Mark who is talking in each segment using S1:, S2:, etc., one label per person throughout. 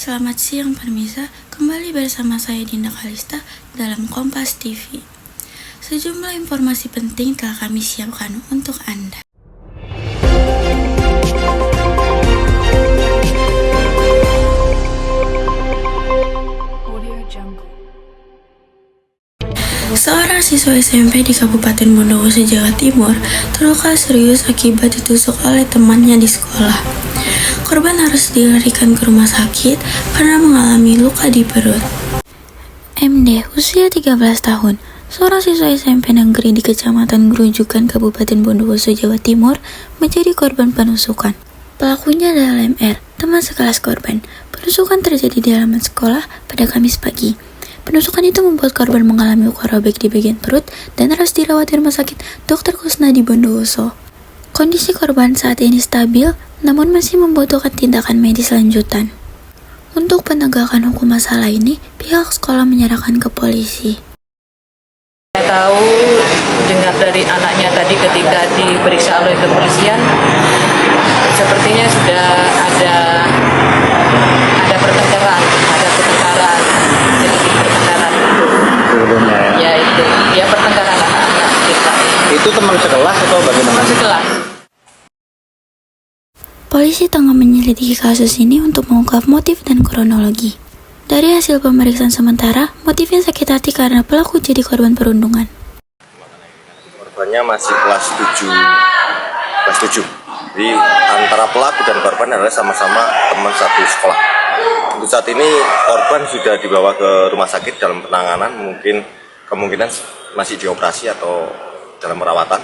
S1: Selamat siang Permisa, kembali bersama saya Dinda Kalista dalam Kompas TV. Sejumlah informasi penting telah kami siapkan untuk Anda. Seorang siswa SMP di Kabupaten Bondowoso, Jawa Timur terluka serius akibat ditusuk oleh temannya di sekolah. Korban harus dilarikan ke rumah sakit karena mengalami luka di perut. MD, usia 13 tahun, seorang siswa SMP negeri di Kecamatan Grujukan, Kabupaten Bondowoso, Jawa Timur, menjadi korban penusukan. Pelakunya adalah MR, teman sekelas korban. Penusukan terjadi di halaman sekolah pada Kamis pagi. Penusukan itu membuat korban mengalami luka robek di bagian perut dan harus dirawat di rumah sakit Dr. Kusnadi Bondowoso. Kondisi korban saat ini stabil, namun masih membutuhkan tindakan medis lanjutan. Untuk penegakan hukum masalah ini, pihak sekolah menyerahkan ke polisi.
S2: Saya tahu dengar dari anaknya tadi ketika diperiksa oleh kepolisian, sepertinya sudah ada pertengkaran,
S3: sebelumnya
S2: ya itu, ya pertengkaran anak-anak kita.
S3: Itu teman sekelas atau bagaimana?
S2: Teman sekelas.
S1: Polisi tengah menyelidiki kasus ini untuk mengungkap motif dan kronologi. Dari hasil pemeriksaan sementara, motifnya sakit hati karena pelaku jadi korban perundungan.
S4: Korbannya masih kelas 7. Jadi antara pelaku dan korban adalah sama-sama teman satu sekolah. Untuk saat ini korban sudah dibawa ke rumah sakit dalam penanganan, mungkin kemungkinan masih dioperasi atau dalam perawatan.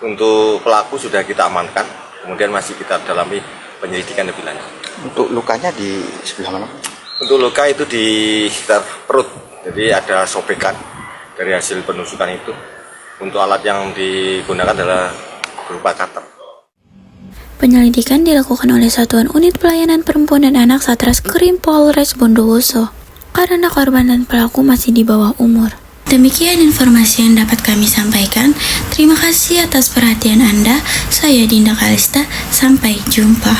S4: Untuk pelaku sudah kita amankan, kemudian masih kita dalami penyelidikan lebih lanjut.
S3: Untuk lukanya di sebelah mana?
S4: Untuk luka itu di sekitar perut, jadi ada sobekan dari hasil penusukan itu. Untuk alat yang digunakan adalah berupa cutter.
S1: Penyelidikan dilakukan oleh Satuan Unit Pelayanan Perempuan dan Anak Satreskrim Polres Bondowoso karena korban dan pelaku masih di bawah umur. Demikian informasi yang dapat kami sampaikan. Terima kasih atas perhatian Anda. Saya Dinda Kalista. Sampai jumpa.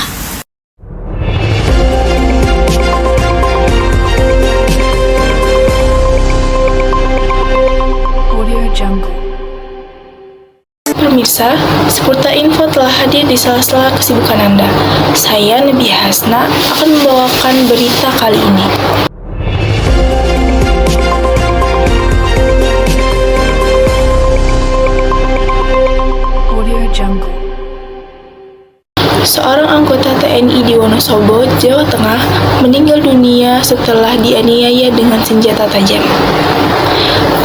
S5: Pemirsa, Sepurta Info telah hadir di sela-sela kesibukan Anda. Saya Nabi Hasna akan membawakan berita kali ini. Seorang anggota TNI di Wonosobo, Jawa Tengah, meninggal dunia setelah dianiaya dengan senjata tajam.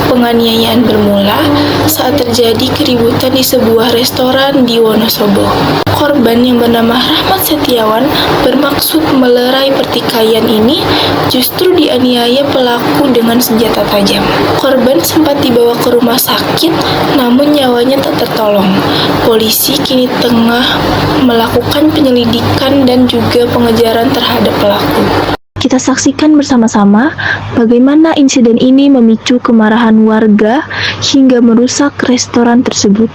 S5: Penganiayaan bermula saat terjadi keributan di sebuah restoran di Wonosobo. Korban yang bernama Rahmat Setiawan bermaksud melerai pertikaian ini justru dianiaya pelaku dengan senjata tajam. Korban sempat dibawa ke rumah sakit, namun nyawanya tak tertolong. Polisi kini tengah melakukan penyelidikan dan juga pengejaran terhadap pelaku. Kita saksikan bersama-sama bagaimana insiden ini memicu kemarahan warga hingga merusak restoran tersebut.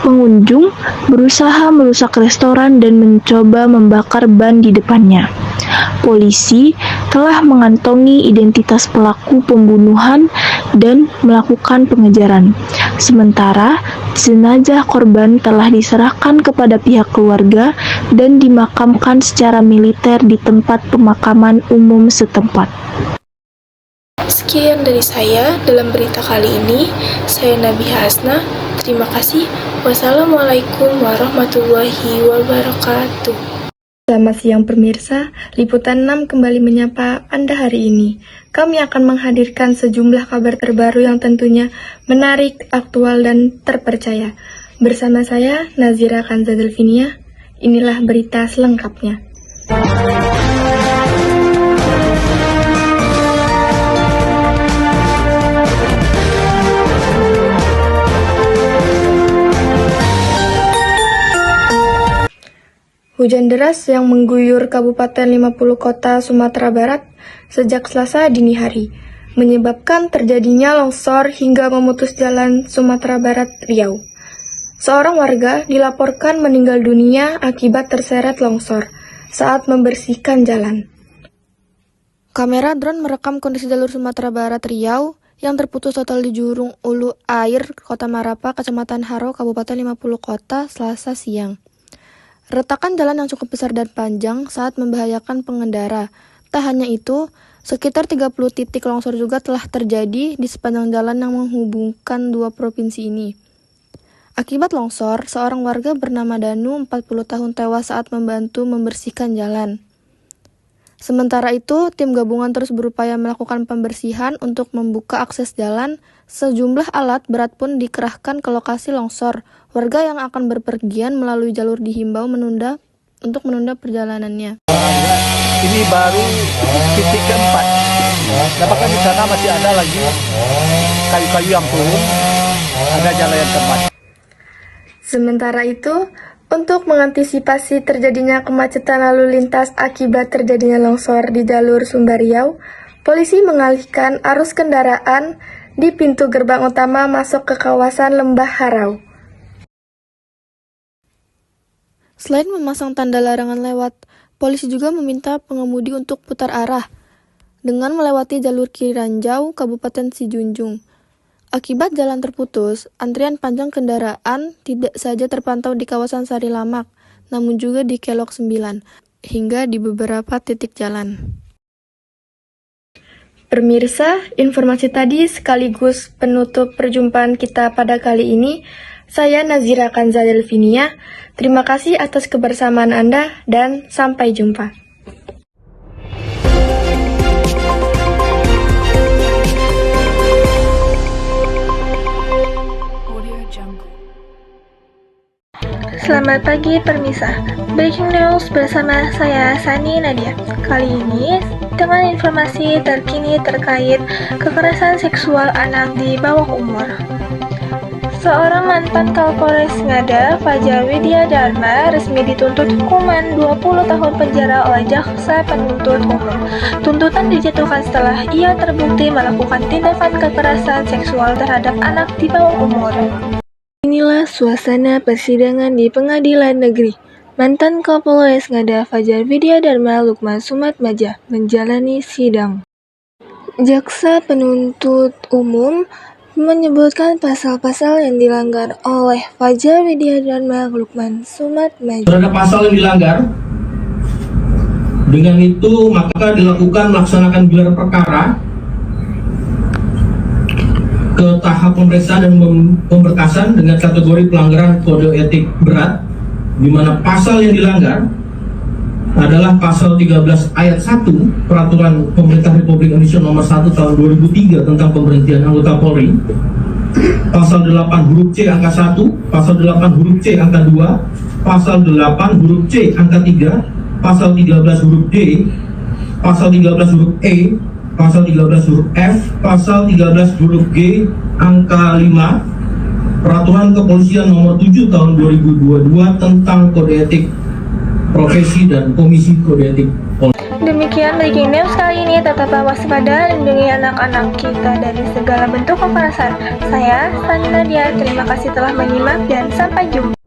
S5: Pengunjung berusaha merusak restoran dan mencoba membakar ban di depannya. Polisi telah mengantongi identitas pelaku pembunuhan dan melakukan pengejaran. Sementara jenazah korban telah diserahkan kepada pihak keluarga dan dimakamkan secara militer di tempat pemakaman umum setempat. Sekian dari saya dalam berita kali ini. Saya Nabi Hasna. Terima kasih. Wassalamualaikum warahmatullahi wabarakatuh.
S6: Selamat siang pemirsa, Liputan 6 kembali menyapa Anda hari ini. Kami akan menghadirkan sejumlah kabar terbaru yang tentunya menarik, aktual, dan terpercaya. Bersama saya, Nazira Kanzadelvinia, inilah berita selengkapnya. Hujan deras yang mengguyur Kabupaten 50 Kota Sumatera Barat sejak Selasa dini hari, menyebabkan terjadinya longsor hingga memutus jalan Sumatera Barat Riau. Seorang warga dilaporkan meninggal dunia akibat terseret longsor saat membersihkan jalan. Kamera drone merekam kondisi jalur Sumatera Barat Riau yang terputus total di Jurung Ulu Air, Kota Marapa, Kecamatan Haro, Kabupaten 50 Kota, Selasa siang. Retakan jalan yang cukup besar dan panjang saat membahayakan pengendara. Tak hanya itu, sekitar 30 titik longsor juga telah terjadi di sepanjang jalan yang menghubungkan dua provinsi ini. Akibat longsor, seorang warga bernama Danu, 40 tahun tewas saat membantu membersihkan jalan. Sementara itu, tim gabungan terus berupaya melakukan pembersihan untuk membuka akses jalan. Sejumlah alat berat pun dikerahkan ke lokasi longsor. Warga yang akan berpergian melalui jalur dihimbau menunda perjalanannya.
S7: Ini baru titik keempat. Dapatkan di sana masih ada lagi kayu-kayu yang turun, ada jalan yang tempat.
S6: Sementara itu, untuk mengantisipasi terjadinya kemacetan lalu lintas akibat terjadinya longsor di jalur Sumber Riau, polisi mengalihkan arus kendaraan di pintu gerbang utama masuk ke kawasan Lembah Harau. Selain memasang tanda larangan lewat, polisi juga meminta pengemudi untuk putar arah dengan melewati jalur Kiranjau, Kabupaten Sijunjung. Akibat jalan terputus, antrian panjang kendaraan tidak saja terpantau di kawasan Sari Lamak, namun juga di Kelok 9, hingga di beberapa titik jalan. Pemirsa, informasi tadi sekaligus penutup perjumpaan kita pada kali ini. Saya Nazira Kanza Delvinia. Terima kasih atas kebersamaan Anda dan sampai jumpa.
S5: Selamat pagi Permisa. Breaking news bersama saya Sani Nadia. Kali ini dengan informasi terkini terkait kekerasan seksual anak di bawah umur. Seorang mantan Kapolres Ngada, Fajar Widya Dharma, resmi dituntut hukuman 20 tahun penjara oleh jaksa penuntut umum. Tuntutan dijatuhkan setelah ia terbukti melakukan tindakan kekerasan seksual terhadap anak di bawah umur. Inilah suasana persidangan di Pengadilan Negeri. Mantan Kapolres Ngada Fajar Widya Dharma Lukman Sumatmaja menjalani sidang. Jaksa penuntut umum menyebutkan pasal-pasal yang dilanggar oleh Fajar Widya Dharma Lukman Sumatmaja.
S8: Terhadap pasal yang dilanggar, dengan itu maka dilakukan melaksanakan gelar perkara ke tahap pemeriksaan dan pemberkasan dengan kategori pelanggaran kode etik berat, di mana pasal yang dilanggar adalah pasal 13 ayat 1 Peraturan Pemerintah Republik Indonesia nomor 1 tahun 2003 tentang pemberhentian anggota Polri, pasal 8 huruf C angka 1, pasal 8 huruf C angka 2, pasal 8 huruf C angka 3, pasal 13 huruf D, pasal 13 huruf E, pasal 13 huruf F, pasal 13 huruf G, angka 5, Peraturan Kepolisian nomor 7 tahun 2022 tentang kode etik profesi dan komisi kode etik polisi.
S5: Demikian breaking news kali ini. Tetaplah waspada, lindungi anak-anak kita dari segala bentuk kekerasan. Saya, Sani Nadia, terima kasih telah menyimak dan sampai jumpa.